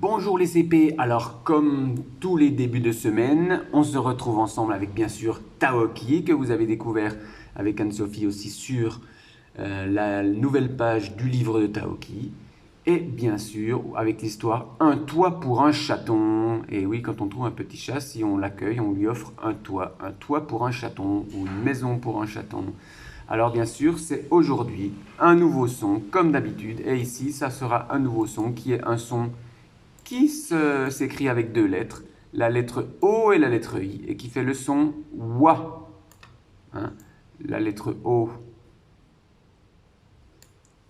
Bonjour les CP, alors comme tous les débuts de semaine, on se retrouve ensemble avec bien sûr Taoki que vous avez découvert avec Anne-Sophie aussi sur la nouvelle page du livre de Taoki. Et bien sûr avec l'histoire Un toit pour un chaton. Et oui, quand on trouve un petit chat, si on l'accueille, on lui offre un toit pour un chaton ou une maison pour un chaton. Alors bien sûr, c'est aujourd'hui un nouveau son comme d'habitude. Et ici, ça sera un nouveau son qui est un son qui s'écrit avec deux lettres, la lettre O et la lettre I, et qui fait le son WA. Hein. La lettre O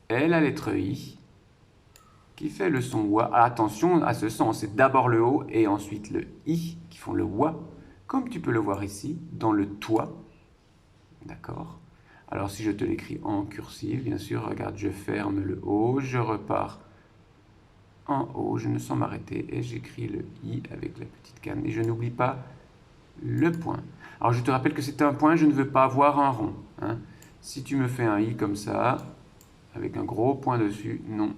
et la lettre I, qui fait le son WA. Attention à ce son, c'est d'abord le O et ensuite le I qui font le WA, comme tu peux le voir ici, dans le toit. D'accord. Alors si je te l'écris en cursive, bien sûr, regarde, je ferme le O, je repars en haut, je ne sens m'arrêter et j'écris le I avec la petite canne et je n'oublie pas le point. Alors je te rappelle que c'est un point, je ne veux pas avoir un rond. Hein. Si tu me fais un I comme ça, avec un gros point dessus, non.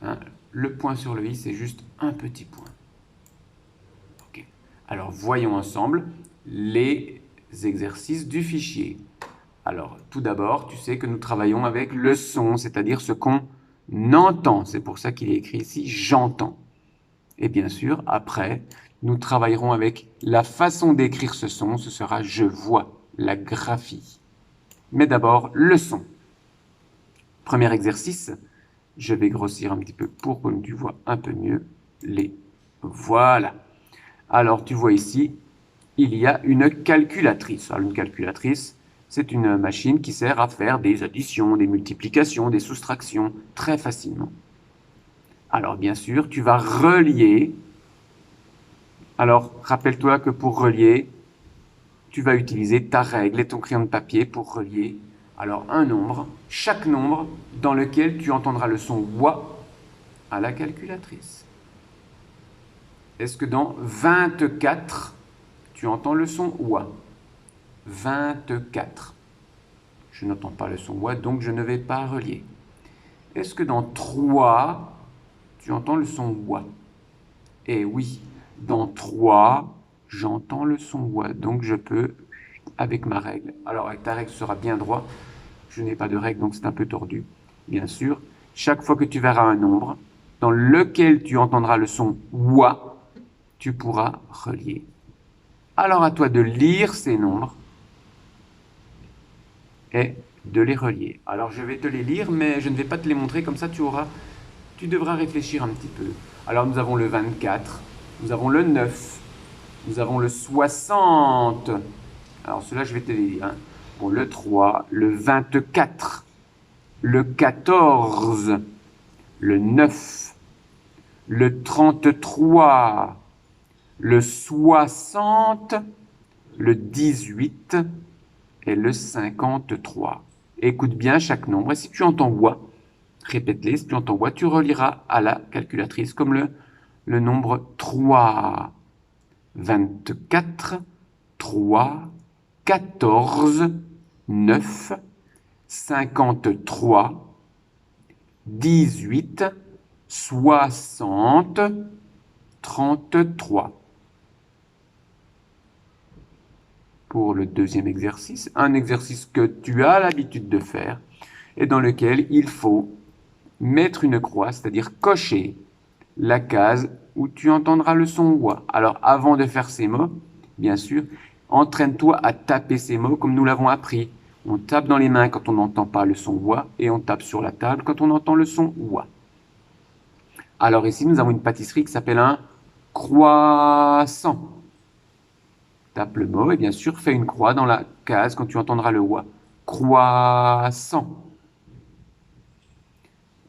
Hein. Le point sur le I, c'est juste un petit point. Ok. Alors voyons ensemble les exercices du fichier. Alors tout d'abord, tu sais que nous travaillons avec le son, c'est-à-dire ce qu'on entend. C'est pour ça qu'il est écrit ici « j'entends ». Et bien sûr, après, nous travaillerons avec la façon d'écrire ce son, ce sera « je vois », la graphie. Mais d'abord, le son. Premier exercice, je vais grossir un petit peu pour que tu vois un peu mieux les... Voilà. Alors, tu vois ici, il y a une calculatrice. Alors, une calculatrice, c'est une machine qui sert à faire des additions, des multiplications, des soustractions très facilement. Alors, bien sûr, tu vas relier. Alors, rappelle-toi que pour relier, tu vas utiliser ta règle et ton crayon de papier pour relier. Alors, un nombre, chaque nombre dans lequel tu entendras le son « wa » à la calculatrice. Est-ce que dans 24, tu entends le son « wa » 24. Je n'entends pas le son « wa », donc je ne vais pas relier. Est-ce que dans 3, tu entends le son « wa » Eh oui, dans 3, j'entends le son « wa », donc je peux, avec ma règle. Alors, avec ta règle, ce sera bien droit. Je n'ai pas de règle, donc c'est un peu tordu. Bien sûr, chaque fois que tu verras un nombre dans lequel tu entendras le son « wa », tu pourras relier. Alors, à toi de lire ces nombres et de les relier. Alors, je vais te les lire, mais je ne vais pas te les montrer, comme ça tu devras réfléchir un petit peu. Alors, nous avons le 24, nous avons le 9, nous avons le 60. Alors, ceux-là, je vais te les lire. Hein. Bon, le 3, le 24, le 14, le 9, le 33, le 60, le 18 et le 53. Écoute bien chaque nombre. Et si tu entends « wa », répète-les. Si tu entends « wa », tu reliras à la calculatrice comme le nombre 3. 24, 3, 14, 9, 53, 18, 60, 33. Pour le deuxième exercice, un exercice que tu as l'habitude de faire et dans lequel il faut mettre une croix, c'est-à-dire cocher la case où tu entendras le son « wa ». Alors, avant de faire ces mots, bien sûr, entraîne-toi à taper ces mots comme nous l'avons appris. On tape dans les mains quand on n'entend pas le son « wa » et on tape sur la table quand on entend le son « wa ». Alors ici, nous avons une pâtisserie qui s'appelle un croissant. Tape le mot et bien sûr, fais une croix dans la case quand tu entendras le « wa ». Croissant.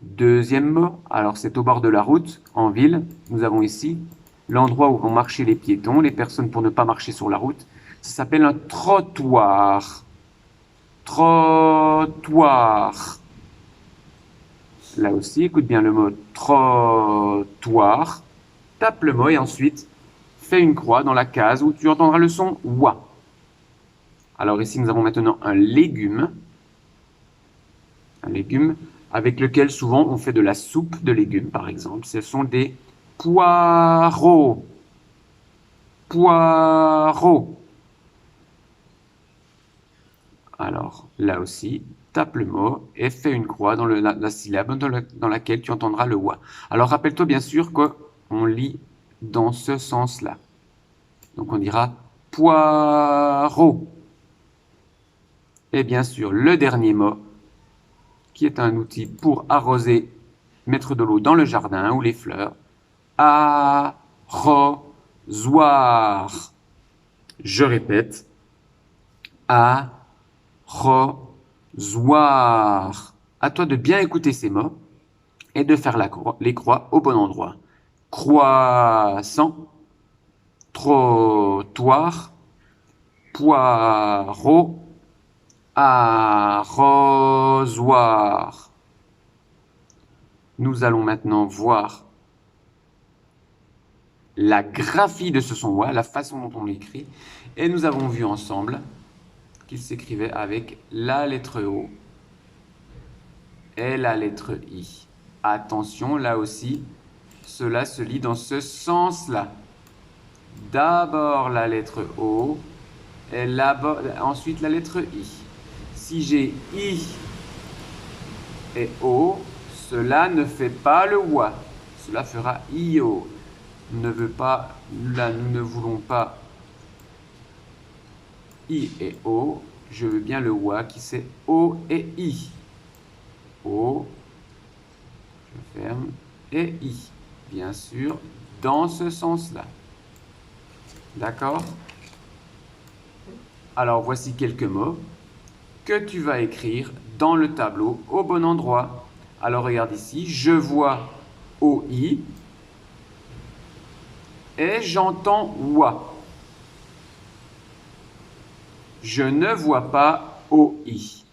Deuxième mot, alors c'est au bord de la route, en ville. Nous avons ici l'endroit où vont marcher les piétons, les personnes pour ne pas marcher sur la route. Ça s'appelle un trottoir. Trottoir. Là aussi, écoute bien le mot trottoir. Tape le mot et ensuite, fais une croix dans la case où tu entendras le son « wa ». Alors ici, nous avons maintenant un légume. Un légume avec lequel souvent on fait de la soupe de légumes, par exemple. Ce sont des Poireau. Poireau. Alors, là aussi, tape le mot et fais une croix dans la syllabe dans laquelle tu entendras le wa. Alors, rappelle-toi bien sûr qu'on lit dans ce sens-là. Donc, on dira poireau. Et bien sûr, le dernier mot, qui est un outil pour arroser, mettre de l'eau dans le jardin ou les fleurs. Arrosoir. Je répète. Arrosoir. À toi de bien écouter ces mots et de faire les croix au bon endroit. Croissant, trottoir, poireau, arrosoir. Nous allons maintenant voir la graphie de ce son wa, la façon dont on l'écrit. Et nous avons vu ensemble qu'il s'écrivait avec la lettre O et la lettre I. Attention, là aussi, cela se lit dans ce sens-là. D'abord la lettre O et ensuite la lettre I. Si j'ai I et O, cela ne fait pas le wa. Cela fera IO. Là, nous ne voulons pas I et O. Je veux bien le wa qui c'est O et I. O, je ferme, et I. Bien sûr, dans ce sens-là. D'accord? Alors, voici quelques mots que tu vas écrire dans le tableau au bon endroit. Alors, regarde ici, je vois OI et j'entends wa. Je ne vois pas OI.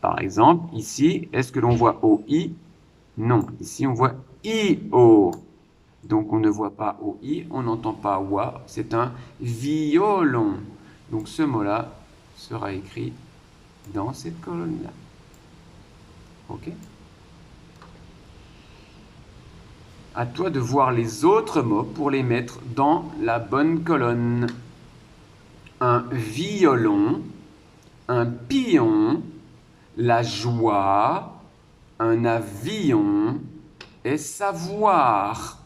Par exemple, ici, est-ce que l'on voit OI? Non, ici on voit IO. Donc on ne voit pas OI, on n'entend pas wa, c'est un violon. Donc ce mot-là sera écrit dans cette colonne-là. Ok? À toi de voir les autres mots pour les mettre dans la bonne colonne. Un violon, un pion, la joie, un avion et savoir.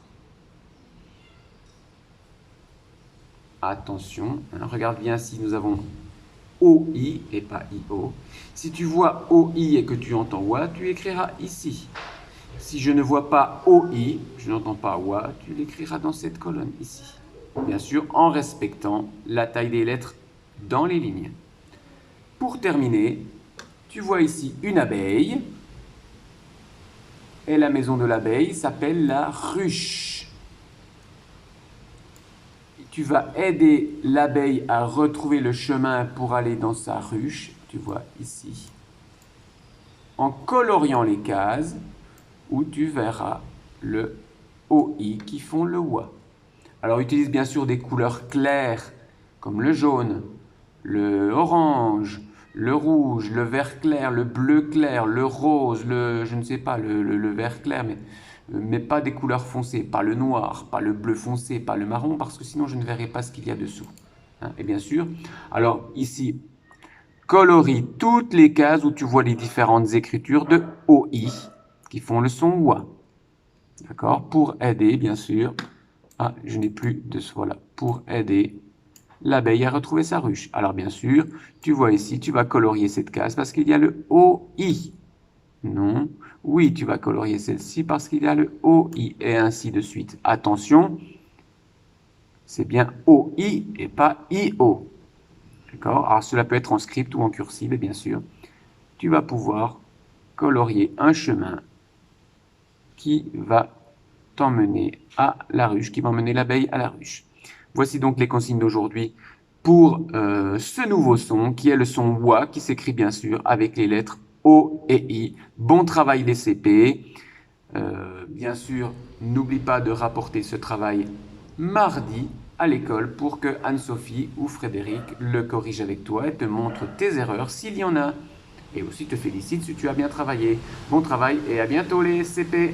Attention, hein, regarde bien si nous avons OI et pas IO. Si tu vois OI et que tu entends wa, tu écriras ici. Si je ne vois pas OI, je n'entends pas wa, tu l'écriras dans cette colonne ici. Bien sûr, en respectant la taille des lettres dans les lignes. Pour terminer, tu vois ici une abeille. Et la maison de l'abeille s'appelle la ruche. Tu vas aider l'abeille à retrouver le chemin pour aller dans sa ruche. Tu vois ici. En coloriant les cases où tu verras le OI qui font le wa. Alors utilise bien sûr des couleurs claires comme le jaune, le orange, le rouge, le vert clair, le bleu clair, le rose, je ne sais pas, le vert clair, mais pas des couleurs foncées, pas le noir, pas le bleu foncé, pas le marron, parce que sinon je ne verrai pas ce qu'il y a dessous. Hein, et bien sûr, alors ici, colorie toutes les cases où tu vois les différentes écritures de OI qui font le son wa. D'accord? Pour aider, bien sûr, je n'ai plus de ce voilà, pour aider l'abeille à retrouver sa ruche. Alors bien sûr, tu vois ici, tu vas colorier cette case parce qu'il y a le OI. Non. Oui, tu vas colorier celle-ci parce qu'il y a le OI et ainsi de suite. Attention, c'est bien OI et pas IO. D'accord? Alors cela peut être en script ou en cursive, et bien sûr, tu vas pouvoir colorier un chemin qui va t'emmener à la ruche, qui va emmener l'abeille à la ruche. Voici donc les consignes d'aujourd'hui pour ce nouveau son qui est le son wa qui s'écrit bien sûr avec les lettres O et I. Bon travail les CP. Bien sûr, n'oublie pas de rapporter ce travail mardi à l'école pour que Anne-Sophie ou Frédéric le corrige avec toi et te montre tes erreurs s'il y en a. Et aussi te félicite si tu as bien travaillé. Bon travail et à bientôt les CP.